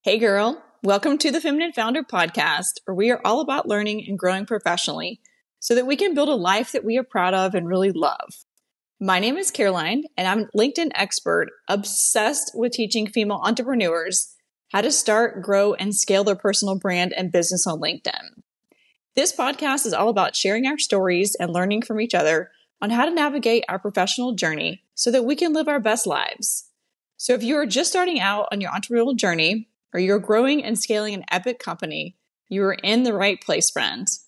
Hey girl, welcome to the Feminine Founder Podcast, where we are all about learning and growing professionally so that we can build a life that we are proud of and really love. My name is Caroline, and I'm a LinkedIn expert obsessed with teaching female entrepreneurs how to start, grow, and scale their personal brand and business on LinkedIn. This podcast is all about sharing our stories and learning from each other on how to navigate our professional journey so that we can live our best lives. So if you are just starting out on your entrepreneurial journey, or you're growing and scaling an epic company, you are in the right place, friends.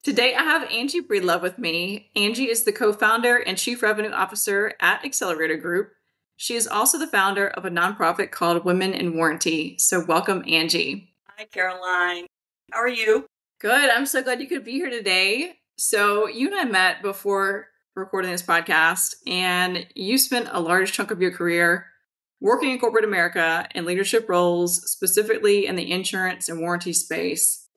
Today, I have Angie Breedlove with me. Angie is the co-founder and chief revenue officer at Xcelerator Group. She is also the founder of a nonprofit called Women in Warranty. So welcome, Angie. Hi, Caroline. How are you? Good. I'm so glad you could be here today. So you and I met before recording this podcast, and you spent a large chunk of your career working in corporate America in leadership roles, specifically in the insurance and warranty space.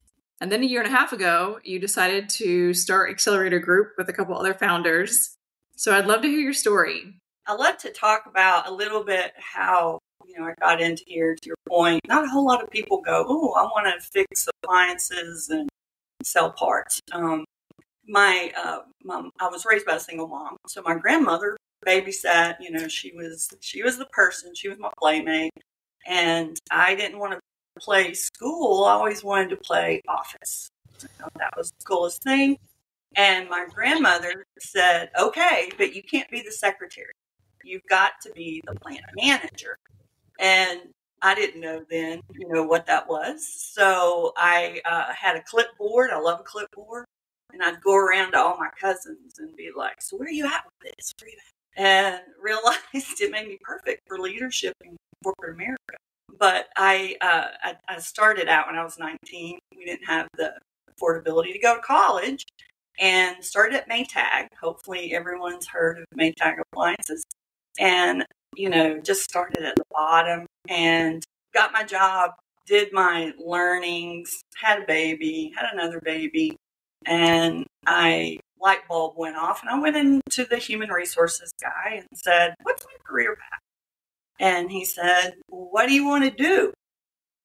And then a year and a half ago, you decided to start Xcelerator Group with a couple other founders. So I'd love to hear your story. I'd love to talk about a little bit how, I got into here, to your point. Not a whole lot of people go, oh, I want to fix appliances and sell parts. My mom, I was raised by a single mom. So my grandmother babysat, she was the person, she was my playmate. And I didn't want to play school. I always wanted to play office. That was the coolest thing. And my grandmother said, okay, but you can't be the secretary. You've got to be the plant manager. And I didn't know then, what that was. So I had a clipboard. I love a clipboard. And I'd go around to all my cousins and be like, so where are you at with this? Where are you at? And realized it made me perfect for leadership in corporate America. But I started out when I was 19. We didn't have the affordability to go to college, and started at Maytag. Hopefully everyone's heard of Maytag appliances. And, just started at the bottom and got my job, did my learnings, had a baby, had another baby. And light bulb went off, and I went into the human resources guy and said, what's my career path? And he said, well, what do you want to do?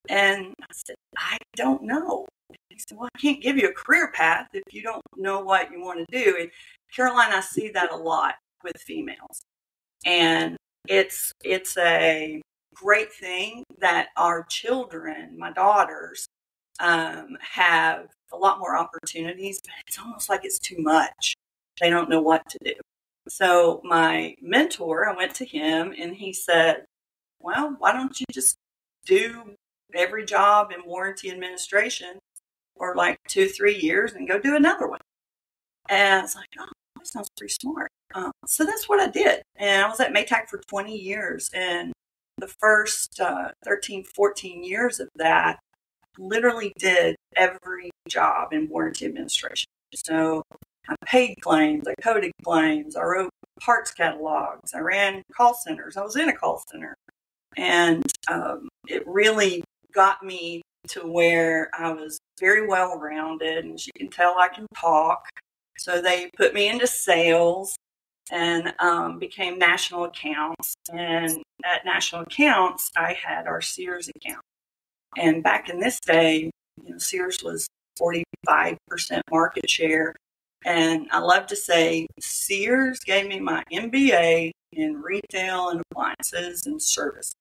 And I said, I don't know. He said, well, I can't give you a career path if you don't know what you want to do. And Caroline, I see that a lot with females. And it's a great thing that our children, my daughters, have a lot more opportunities, but it's almost like it's too much. They don't know what to do. So my mentor, I went to him and he said, well, why don't you just do every job in warranty administration for like 2-3 years and go do another one? And I was like, oh, that sounds pretty smart. So that's what I did. And I was at Maytag for 20 years. And the first 13, 14 years of that, literally did every job in warranty administration. So I paid claims, I coded claims, I wrote parts catalogs, I ran call centers. I was in a call center. And it really got me to where I was very well rounded. And as you can tell, I can talk. So they put me into sales and became national accounts. And at national accounts, I had our Sears account. And back in this day, Sears was 45% market share. And I love to say Sears gave me my MBA in retail and appliances and services.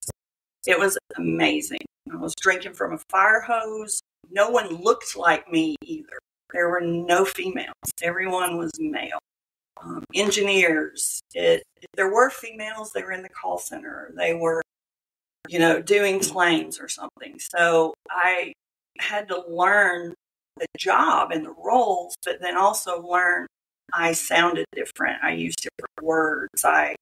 It was amazing. I was drinking from a fire hose. No one looked like me either. There were no females. Everyone was male. Engineers. If there were females, they were in the call center. They were doing claims or something. So I had to learn the job and the roles, but then also learn I sounded different. I used different words. I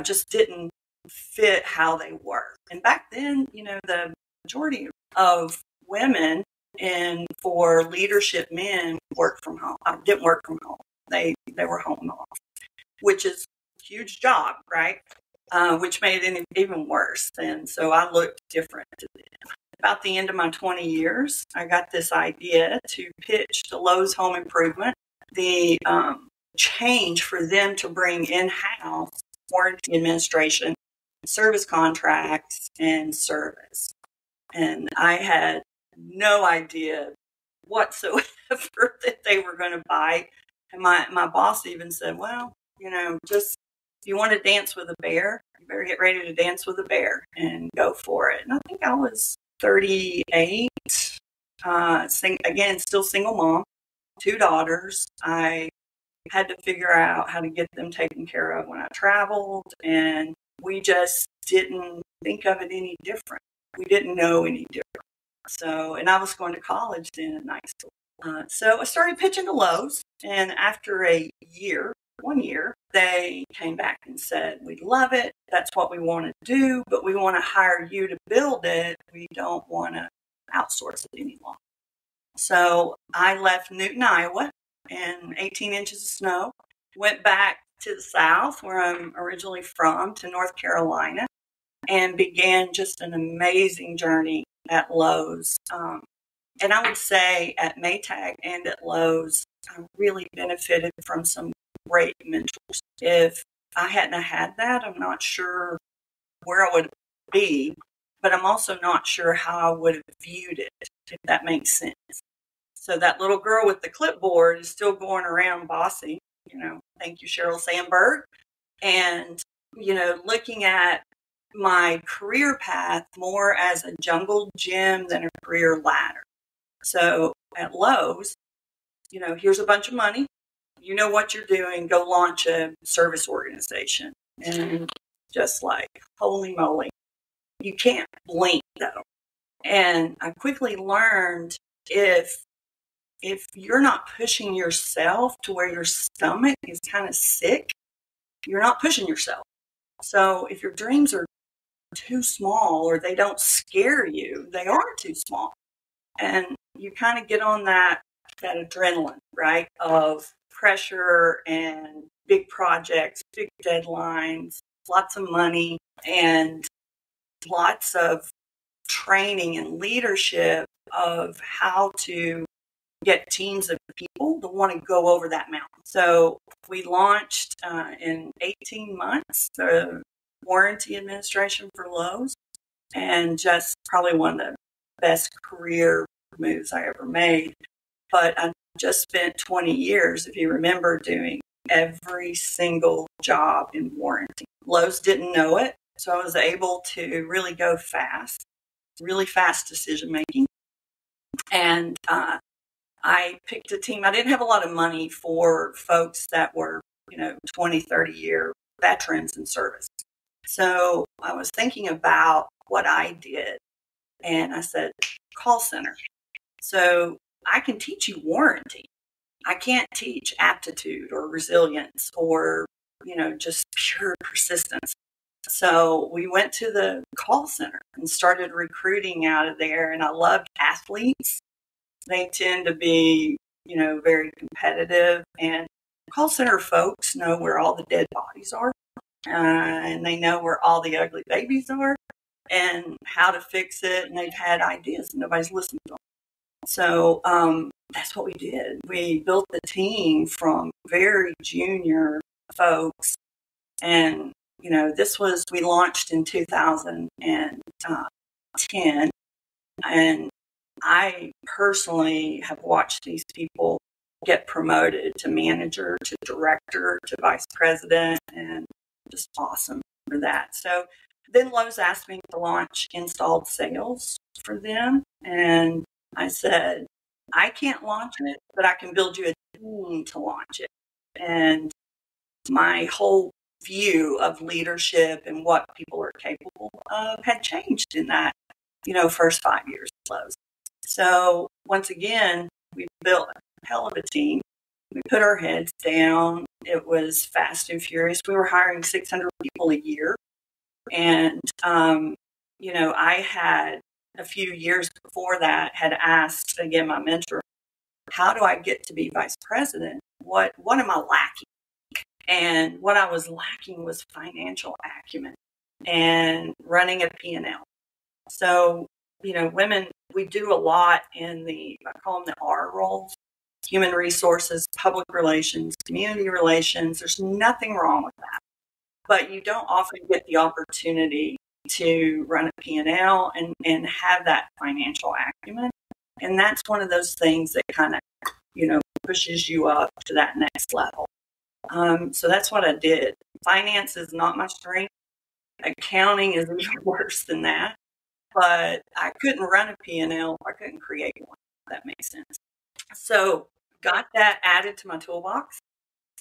just didn't fit how they were. And back then, the majority of women and for leadership men worked from home. I didn't work from home. They were home office, which is a huge job, right? Which made it even worse. And so I looked different to them. About the end of my 20 years, I got this idea to pitch to Lowe's Home Improvement the change for them to bring in-house warranty administration service contracts and service. And I had no idea whatsoever that they were going to bite. And my boss even said, well, just if you want to dance with a bear, you better get ready to dance with a bear and go for it. And I think I was 38, again, still single mom, 2 daughters. I had to figure out how to get them taken care of when I traveled, and we just didn't think of it any different. We didn't know any different. So, and I was going to college then at night school. So I started pitching to Lowe's, and after 1 year, they came back and said, we love it. That's what we want to do, but we want to hire you to build it. We don't want to outsource it any longer. So I left Newton, Iowa, in 18 inches of snow, went back to the South, where I'm originally from, to North Carolina, and began just an amazing journey at Lowe's. And I would say at Maytag and at Lowe's, I really benefited from some great mentors. If I hadn't had that, I'm not sure where I would be, but I'm also not sure how I would have viewed it, if that makes sense. So that little girl with the clipboard is still going around bossy, thank you, Sheryl Sandberg. And, looking at my career path more as a jungle gym than a career ladder. So at Lowe's, here's a bunch of money. You know what you're doing. Go launch a service organization. And just like, holy moly, you can't blink though. And I quickly learned if you're not pushing yourself to where your stomach is kind of sick, you're not pushing yourself. So if your dreams are too small or they don't scare you, they are too small. And you kind of get on that adrenaline, right, of pressure and big projects, big deadlines, lots of money, and lots of training and leadership of how to get teams of people to want to go over that mountain. So we launched in 18 months the warranty administration for Lowe's, and just probably one of the best career moves I ever made. But I just spent 20 years, if you remember, doing every single job in warranty. Lowe's didn't know it, so I was able to really go fast, really fast decision making. And I picked a team. I didn't have a lot of money for folks that were, 20, 30 year veterans in service. So I was thinking about what I did, and I said, call center. So I can teach you warranty. I can't teach aptitude or resilience or, just pure persistence. So we went to the call center and started recruiting out of there. And I loved athletes. They tend to be, very competitive. And call center folks know where all the dead bodies are. And they know where all the ugly babies are and how to fix it. And they've had ideas and nobody's listened to them. So that's what we did. We built the team from very junior folks. And, we launched in 2010. And I personally have watched these people get promoted to manager, to director, to vice president, and just awesome for that. So then Lowe's asked me to launch installed sales for them. And I said, I can't launch it, but I can build you a team to launch it. And my whole view of leadership and what people are capable of had changed in that, first 5 years of Lowe's. So once again, we built a hell of a team. We put our heads down. It was fast and furious. We were hiring 600 people a year. And, I had a few years before that had asked, again, my mentor, how do I get to be vice president? What am I lacking? And what I was lacking was financial acumen and running a P&L. So, women, we do a lot in I call them the R roles, human resources, public relations, community relations. There's nothing wrong with that. but you don't often get the opportunity to run a P&L and have that financial acumen. And that's one of those things that kind of, pushes you up to that next level. So that's what I did. Finance is not my strength. Accounting is even worse than that. But I couldn't run a P&L. I couldn't create one, if that makes sense. So got that added to my toolbox.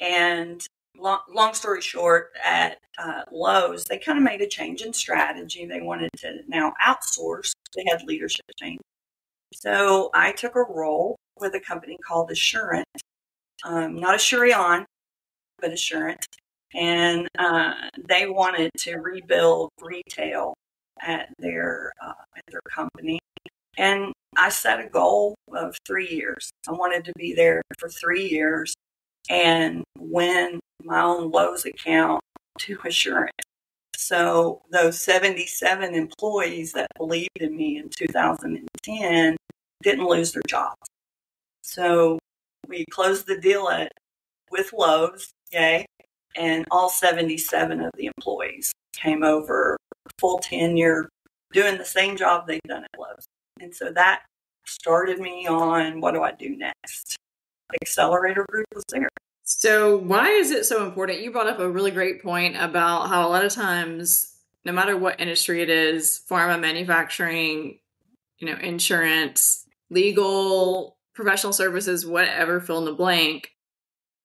And long story short, at Lowe's, they kind of made a change in strategy. They wanted to now outsource. They had leadership change. So I took a role with a company called Assurant, not Assurion, but Assurant. And they wanted to rebuild retail at their company. And I set a goal of 3 years. I wanted to be there for 3 years and win my own Lowe's account to Assurant. So those 77 employees that believed in me in 2010 didn't lose their jobs. So we closed the deal with Lowe's, yay, and all 77 of the employees came over, full tenure, doing the same job they'd done at Lowe's. And so that started me on, what do I do next? Xcelerator Group was there. So why is it so important? You brought up a really great point about how a lot of times, no matter what industry it is, pharma, manufacturing, insurance, legal, professional services, whatever, fill in the blank,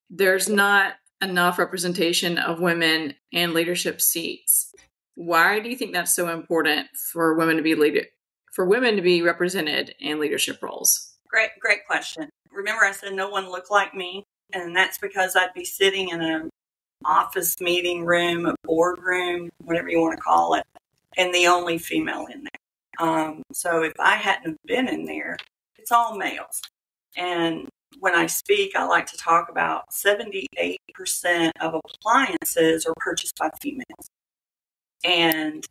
there's not enough representation of women in leadership seats. Why do you think that's so important for women to be represented in leadership roles? Great question. Remember I said no one looked like me, and that's because I'd be sitting in an office meeting room, a boardroom, whatever you want to call it, and the only female in there. So if I hadn't have been in there, it's all males. And when I speak, I like to talk about 78% of appliances are purchased by females. And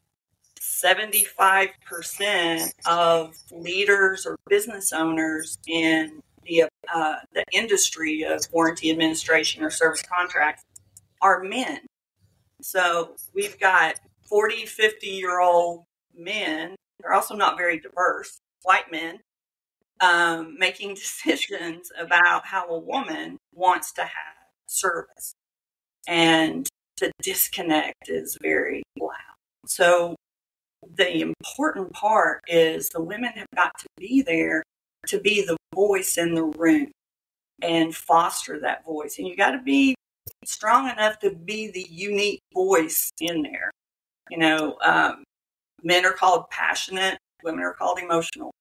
75% of leaders or business owners in the industry of warranty administration or service contracts are men. So we've got 40, 50-year-old men. They're also not very diverse, white men, making decisions about how a woman wants to have service. And the disconnect is very loud. So the important part is the women have got to be there to be the voice in the room and foster that voice. And you got to be strong enough to be the unique voice in there. Men are called passionate, women are called emotional.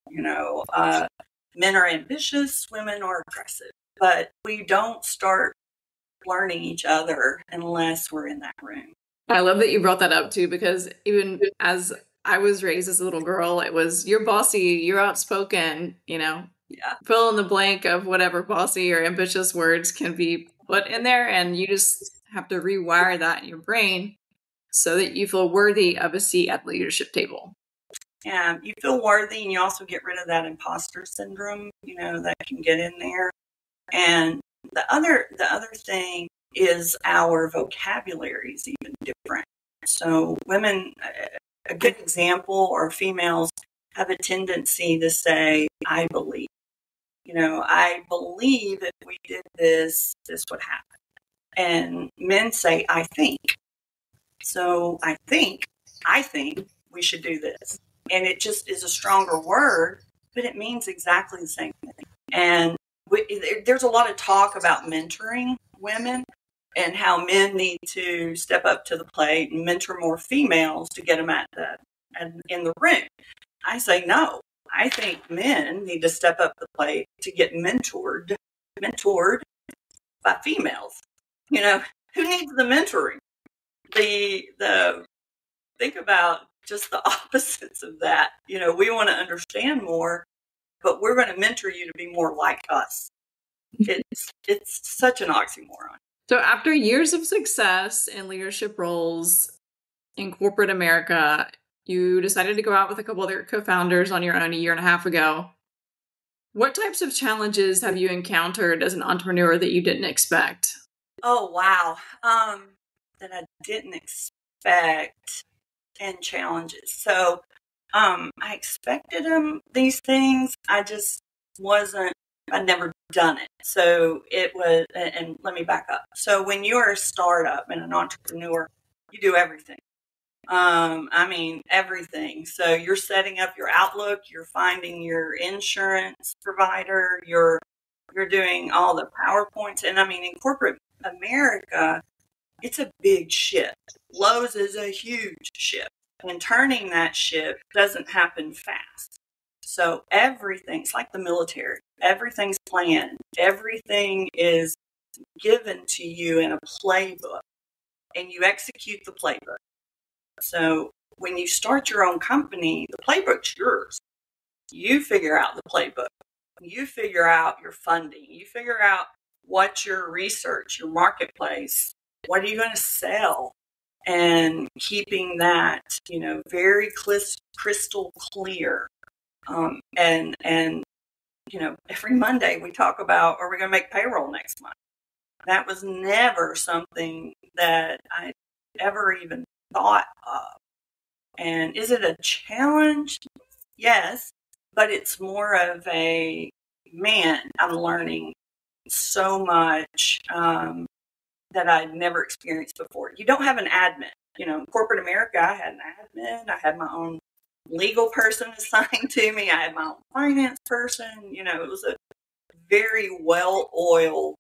Men are ambitious, women are aggressive. But we don't start learning each other unless we're in that room. I love that you brought that up too, because even as I was raised as a little girl, it was you're bossy, you're outspoken, Yeah. Fill in the blank of whatever bossy or ambitious words can be put in there. And you just have to rewire that in your brain so that you feel worthy of a seat at the leadership table. Yeah, you feel worthy, and you also get rid of that imposter syndrome, that can get in there. And the other thing is our vocabulary is even different. So women, a good example, or females have a tendency to say, I believe. I believe if we did this, this would happen. And men say, I think. So I think we should do this. And it just is a stronger word, but it means exactly the same thing. And there's a lot of talk about mentoring women and how men need to step up to the plate and mentor more females to get them in the room. I say no. I think men need to step up the plate to get mentored by females. Who needs the mentoring? Think about just the opposites of that. We want to understand more, but we're going to mentor you to be more like us. It's such an oxymoron. So after years of success in leadership roles in corporate America, you decided to go out with a couple other co-founders on your own a year and a half ago. What types of challenges have you encountered as an entrepreneur that you didn't expect? Oh, wow. that I didn't expect and challenges. So I expected these things. I just I'd never done it. So it was, and let me back up. So when you're a startup and an entrepreneur, you do everything. I mean, everything. So you're setting up your Outlook, you're finding your insurance provider, you're doing all the PowerPoints. And I mean, in corporate America, it's a big ship. Lowe's is a huge ship. And turning that ship doesn't happen fast. So everything's like the military. Everything's planned. Everything is given to you in a playbook, and you execute the playbook. So when you start your own company, the playbook's yours. You figure out the playbook. You figure out your funding. You figure out what's your research, your marketplace. What are you going to sell? And keeping that, very crystal clear. And every Monday we talk about, are we going to make payroll next month? That was never something that I ever even thought of. And is it a challenge? Yes, but it's more of a, man, I'm learning so much that I'd never experienced before. You don't have an admin. In corporate America, I had an admin. I had my own legal person assigned to me. I had my own finance person. It was a very well-oiled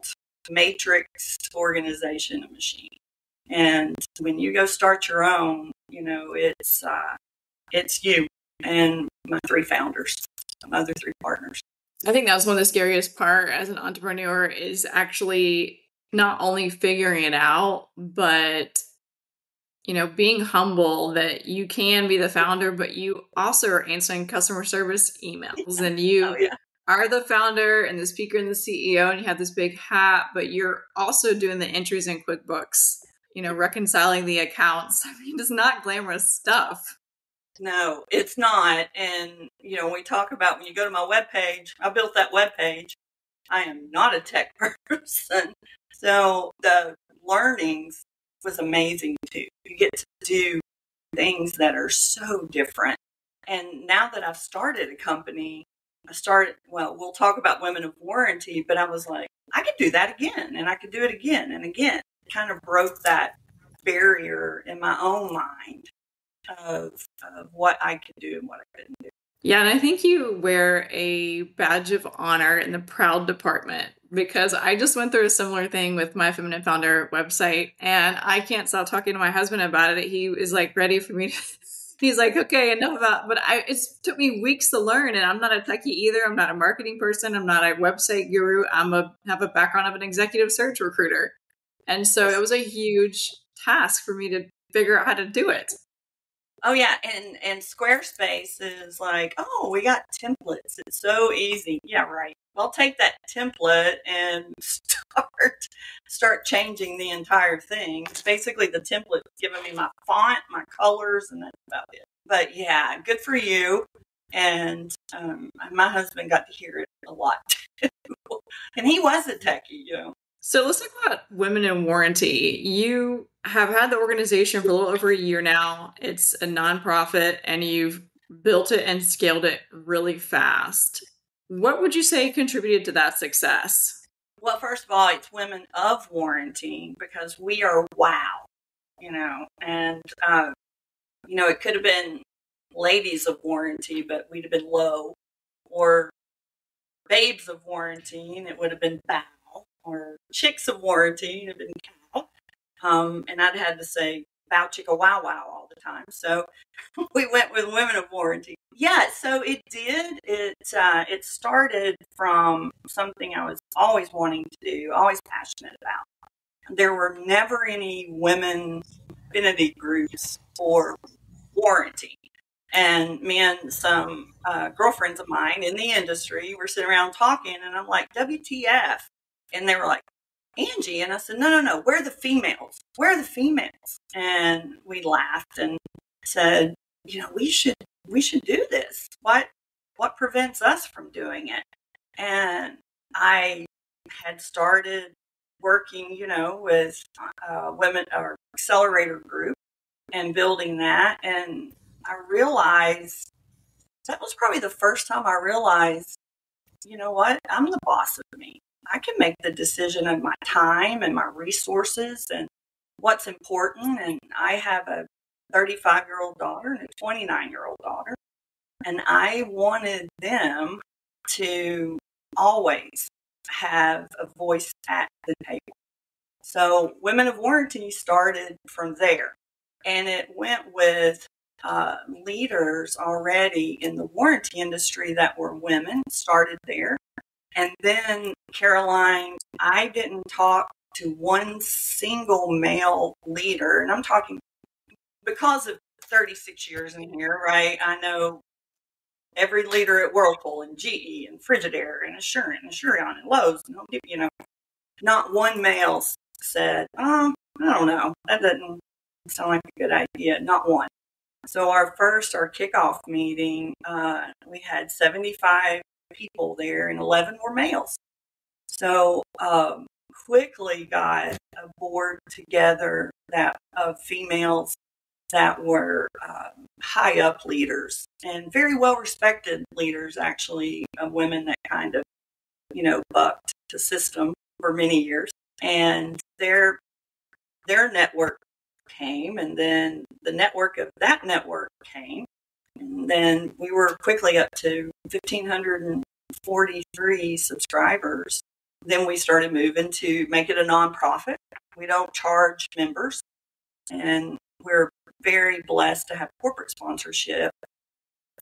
matrix organization and machine. And when you go start your own, it's you and my three founders, my other three partners. I think that was one of the scariest part as an entrepreneur is actually not only figuring it out, but being humble that you can be the founder, but you also are answering customer service emails and you are the founder and the speaker and the CEO and you have this big hat, but you're also doing the entries in QuickBooks, reconciling the accounts. I mean, it's not glamorous stuff. No, it's not. And, we talk about when you go to my webpage, I built that webpage. I am not a tech person. So the learnings was amazing too. You get to do things that are so different. And now that I've started a company, we'll talk about Women of Warranty, but I was like, I could do that again and I could do it again and again. It kind of broke that barrier in my own mind of what I could do and what I couldn't do. Yeah, and I think you wear a badge of honor in the proud department because I just went through a similar thing with my Feminine Founder website and I can't stop talking to my husband about it. He is like ready for me to, he's like, okay, enough about, but it took me weeks to learn and I'm not a techie either. I'm not a marketing person. I'm not a website guru. Have a background of an executive search recruiter. And so it was a huge task for me to figure out how to do it. Oh, yeah. And Squarespace is like, oh, we got templates. It's so easy. Yeah, right. Well, take that template and start changing the entire thing. It's basically the template giving me my font, my colors, and that's about it. But yeah, good for you. And my husband got to hear it a lot too. And he was a techie, So let's talk about Women in Warranty. You have had the organization for a little over a year now. It's a nonprofit and you've built it and scaled it really fast. What would you say contributed to that success? Well, first of all, it's Women of Warranty because we are wow, and, it could have been Ladies of Warranty, but we'd have been low, or Babes of Warranty, and it would have been bow. Or Chicks of Warranty, have been cow. And I'd had to say bow chicka wow wow all the time. So we went with Women of Warranty. Yeah, so it did. It started from something I was always wanting to do, always passionate about. There were never any women affinity groups for warranty. And me and some girlfriends of mine in the industry were sitting around talking, and I'm like, WTF? And they were like, Angie. And I said, no, where are the females? Where are the females? And we laughed and said, we should do this. What prevents us from doing it? And I had started working, with women or Xcelerator Group and building that. And I realized that was probably the first time I realized, you know what, I'm the boss of me. I can make the decision of my time and my resources and what's important. And I have a 35-year-old daughter and a 29-year-old daughter. And I wanted them to always have a voice at the table. So Women of Warranty started from there. And it went with leaders already in the warranty industry that were women, started there. And then, Caroline, I didn't talk to one single male leader. And I'm talking because of 36 years in here, right? I know every leader at Whirlpool and GE and Frigidaire and Assurant and Assurion and Lowe's. Not one male said, I don't know, that doesn't sound like a good idea. Not one. So our kickoff meeting, we had 75 people there and 11 were males. So quickly got a board together that of females that were high up leaders and very well respected leaders, actually, women that kind of, bucked the system for many years. And their network came, and then the network of that network came. And then we were quickly up to 1,543 subscribers. Then we started moving to make it a nonprofit. We don't charge members. And we're very blessed to have corporate sponsorship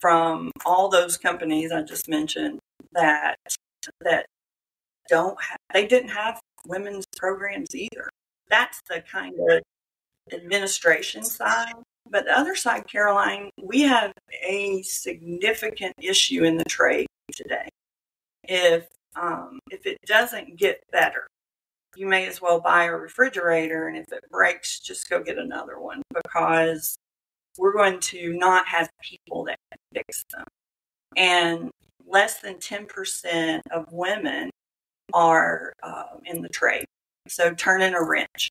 from all those companies I just mentioned that they didn't have women's programs either. That's the kind of administration side. But the other side, Caroline, we have a significant issue in the trade today. If it doesn't get better, you may as well buy a refrigerator, and if it breaks, just go get another one, because we're going to not have people that can fix them. And less than 10% of women are in the trade. So turning a wrench.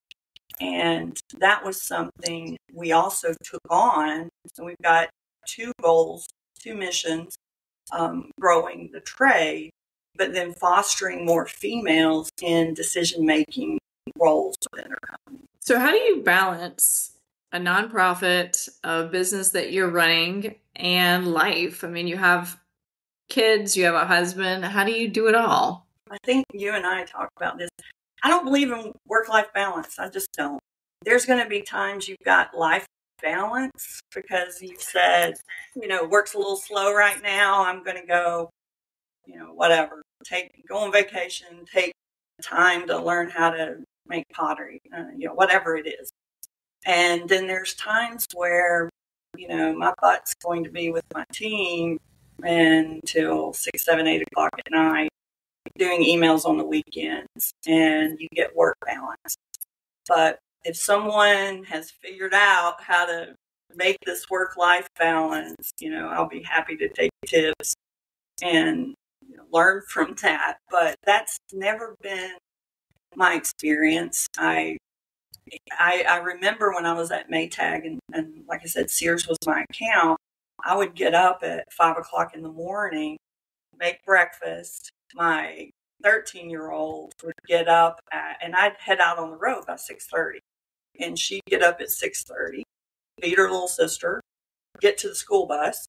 And that was something we also took on. So we've got 2 goals, 2 missions, growing the trade, but then fostering more females in decision-making roles within our company. So how do you balance a nonprofit, a business that you're running, and life? I mean, you have kids, you have a husband. How do you do it all? I think you and I talked about this. I don't believe in work-life balance. I just don't. There's going to be times you've got life balance because you've said, work's a little slow right now. I'm going to go, whatever, go on vacation, take time to learn how to make pottery, whatever it is. And then there's times where, my butt's going to be with my team until 6, 7, 8 o'clock at night, doing emails on the weekends, and you get work balance. But if someone has figured out how to make this work-life balance, I'll be happy to take tips and learn from that. But that's never been my experience. I remember when I was at Maytag, and like I said, Sears was my account, I would get up at 5 o'clock in the morning, make breakfast. My 13-year-old would get up and I'd head out on the road by 6:30. And she'd get up at 6:30, feed her little sister, get to the school bus.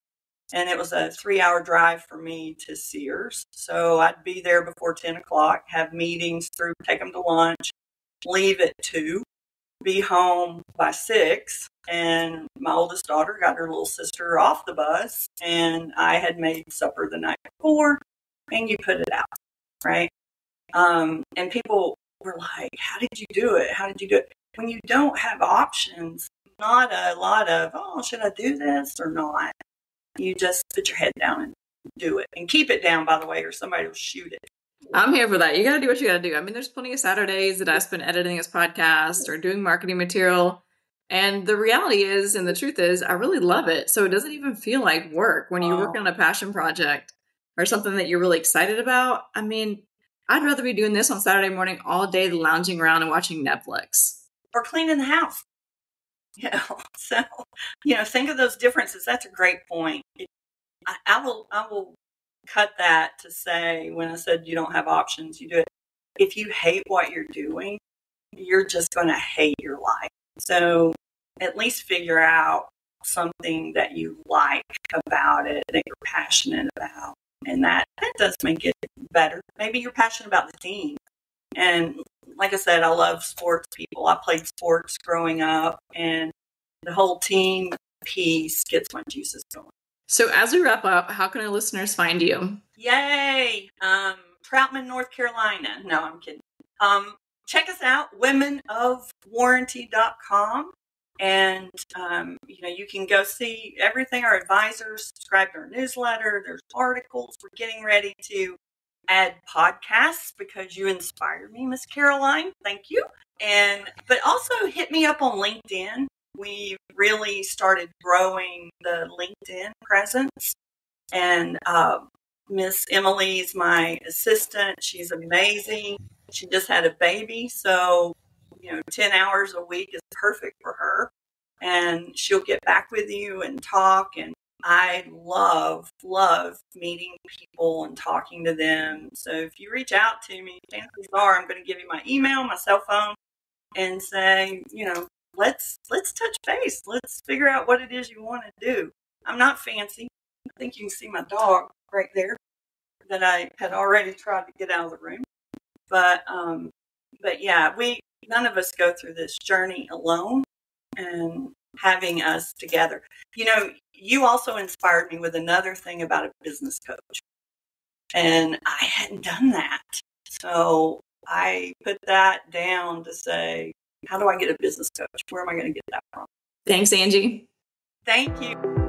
And it was a 3-hour drive for me to Sears. So I'd be there before 10 o'clock, have meetings take them to lunch, leave at 2, be home by 6. And my oldest daughter got her little sister off the bus, and I had made supper the night before, and you put it out, right? And people were like, how did you do it? How did you do it? When you don't have options, not a lot of, should I do this or not? You just put your head down and do it. And keep it down, by the way, or somebody will shoot it. I'm here for that. You got to do what you got to do. I mean, there's plenty of Saturdays that I spend editing this podcast or doing marketing material. And the reality is, and the truth is, I really love it. So it doesn't even feel like work when you work on a passion project or something that you're really excited about. I mean, I'd rather be doing this on Saturday morning all day than lounging around and watching Netflix. Or cleaning the house. So, think of those differences. That's a great point. I will cut that to say, when I said you don't have options, you do it. If you hate what you're doing, you're just going to hate your life. So at least figure out something that you like about it, that you're passionate about. And that does make it better. Maybe you're passionate about the team. And like I said, I love sports people. I played sports growing up, and the whole team piece gets my juices going. So as we wrap up, how can our listeners find you? Yay! Troutman, North Carolina. No, I'm kidding. Check us out, womenofwarranty.com. And, you can go see everything. Our advisors subscribe to our newsletter. There's articles. We're getting ready to add podcasts because you inspired me, Miss Caroline. Thank you. But also hit me up on LinkedIn. We really started growing the LinkedIn presence. And Miss Emily's my assistant. She's amazing. She just had a baby. So, 10 hours a week is perfect for her. And she'll get back with you and talk. And I love meeting people and talking to them. So if you reach out to me, chances are I'm going to give you my email, my cell phone, and say, let's touch base. Let's figure out what it is you want to do. I'm not fancy. I think you can see my dog right there that I had already tried to get out of the room. But yeah, none of us go through this journey alone, and having us together. You also inspired me with another thing about a business coach. And I hadn't done that. So I put that down to say, how do I get a business coach? Where am I going to get that from? Thanks, Angie. Thank you.